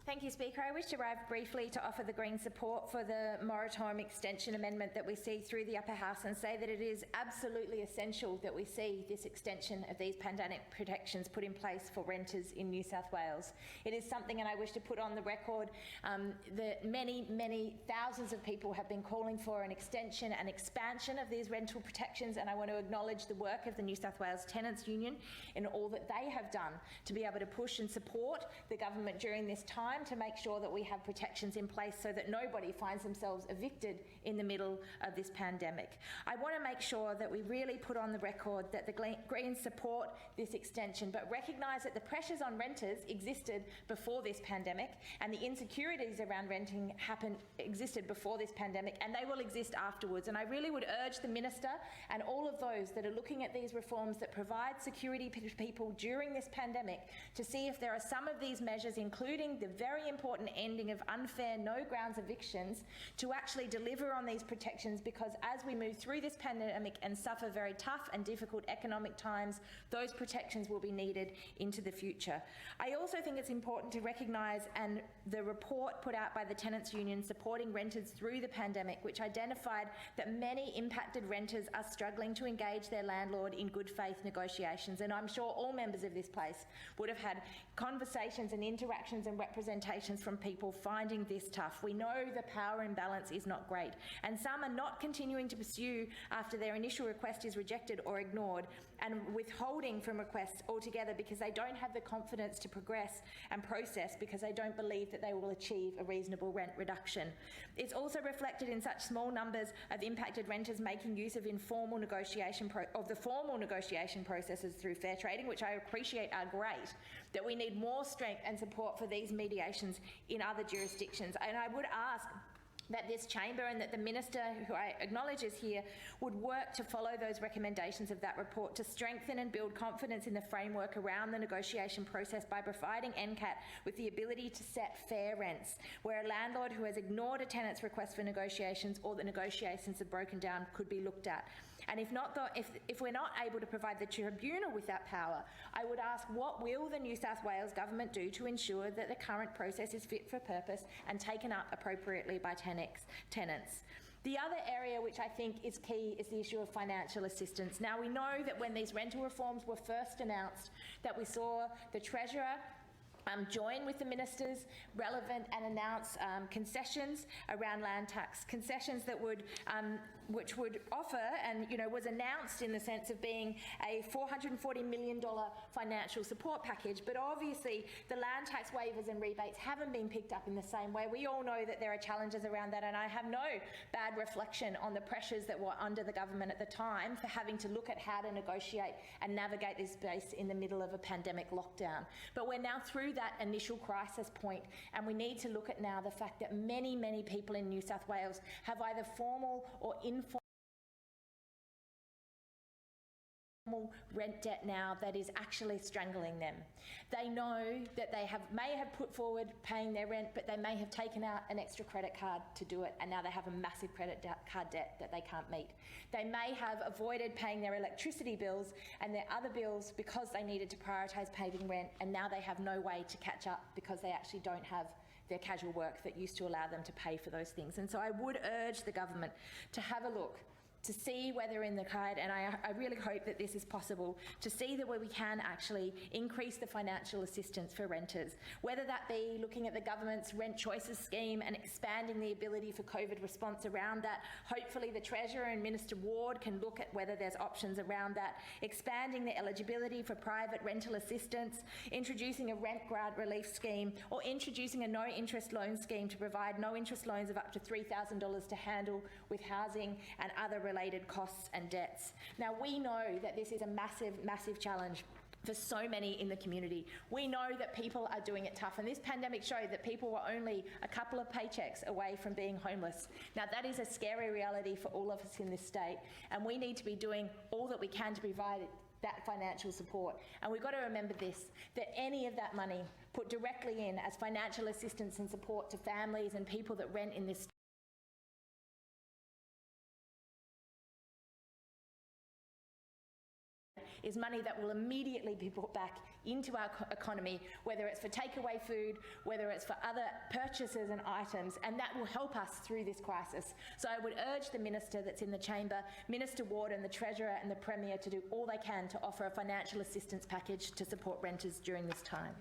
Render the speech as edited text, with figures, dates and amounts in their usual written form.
Thank you, Speaker. I wish to arrive briefly to offer the Greens support for the moratorium extension amendment that we see through the upper house and say that it is absolutely essential that we see this extension of these pandemic protections put in place for renters in New South Wales. It is something, and I wish to put on the record, that many thousands of people have been calling for an extension and expansion of these rental protections, and I want to acknowledge the work of the New South Wales Tenants Union in all that they have done to be able to push and support the government during this time to make sure that we have protections in place so that nobody finds themselves evicted in the middle of this pandemic. I want to make sure that we really put on the record that the Greens support this extension, but recognise that the pressures on renters existed before this pandemic, and the insecurities around renting existed before this pandemic, and they will exist afterwards. And I really would urge the Minister and all of those that are looking at these reforms that provide security to people during this pandemic to see if there are some of these measures, including the very important ending of unfair no grounds evictions, to actually deliver on these protections, because as we move through this pandemic and suffer very tough and difficult economic times, those protections will be needed into the future. I also think it's important to recognise, and the report put out by the Tenants Union supporting renters through the pandemic, which identified that many impacted renters are struggling to engage their landlord in good faith negotiations. And I'm sure all members of this place would have had conversations and interactions and representations from people finding this tough. We know the power imbalance is not great, and some are not continuing to pursue after their initial request is rejected or ignored, and withholding from requests altogether because they don't have the confidence to progress and process, because they don't believe that they will achieve a reasonable rent reduction. It's also reflected in such small numbers of impacted renters making use of the formal negotiation processes through fair trading, which I appreciate are great, that we need more strength and support for these mediations in other jurisdictions. And I would ask that this chamber and that the Minister, who I acknowledge is here, would work to follow those recommendations of that report to strengthen and build confidence in the framework around the negotiation process by providing NCAT with the ability to set fair rents, where a landlord who has ignored a tenant's request for negotiations or the negotiations have broken down could be looked at. And if we're not able to provide the tribunal with that power, I would ask, what will the New South Wales government do to ensure that the current process is fit for purpose and taken up appropriately by tenants? The other area which I think is key is the issue of financial assistance. Now, we know that when these rental reforms were first announced, that we saw the Treasurer join with the ministers relevant and announce concessions around land tax, concessions that would which would offer, and was announced in the sense of being a $440 million financial support package. But obviously the land tax waivers and rebates haven't been picked up in the same way. We all know that there are challenges around that, and I have no bad reflection on the pressures that were under the government at the time for having to look at how to negotiate and navigate this space in the middle of a pandemic lockdown. But we're now through that initial crisis point, and we need to look at now the fact that many people in New South Wales have either formal or informal rent debt now that is actually strangling them. They know that they may have put forward paying their rent, but they may have taken out an extra credit card to do it, and now they have a massive credit card debt that they can't meet. They may have avoided paying their electricity bills and their other bills because they needed to prioritise paying rent, and now they have no way to catch up because they actually don't have their casual work that used to allow them to pay for those things. And so I would urge the government to have a look, to see whether in the card, and I really hope that this is possible, to see that where we can actually increase the financial assistance for renters, whether that be looking at the government's rent choices scheme and expanding the ability for COVID response around that. Hopefully the Treasurer and Minister Ward can look at whether there's options around that, expanding the eligibility for private rental assistance, introducing a rent grant relief scheme, or introducing a no interest loan scheme to provide no interest loans of up to $3,000 to handle with housing and other related costs and debts. Now, we know that this is a massive challenge for so many in the community. We know that people are doing it tough, and this pandemic showed that people were only a couple of paychecks away from being homeless. Now, that is a scary reality for all of us in this state, and we need to be doing all that we can to provide that financial support. And we've got to remember this, that any of that money put directly in as financial assistance and support to families and people that rent in this is money that will immediately be put back into our economy, whether it's for takeaway food, whether it's for other purchases and items, and that will help us through this crisis. So I would urge the Minister that's in the chamber, Minister Ward and the Treasurer and the Premier, to do all they can to offer a financial assistance package to support renters during this time.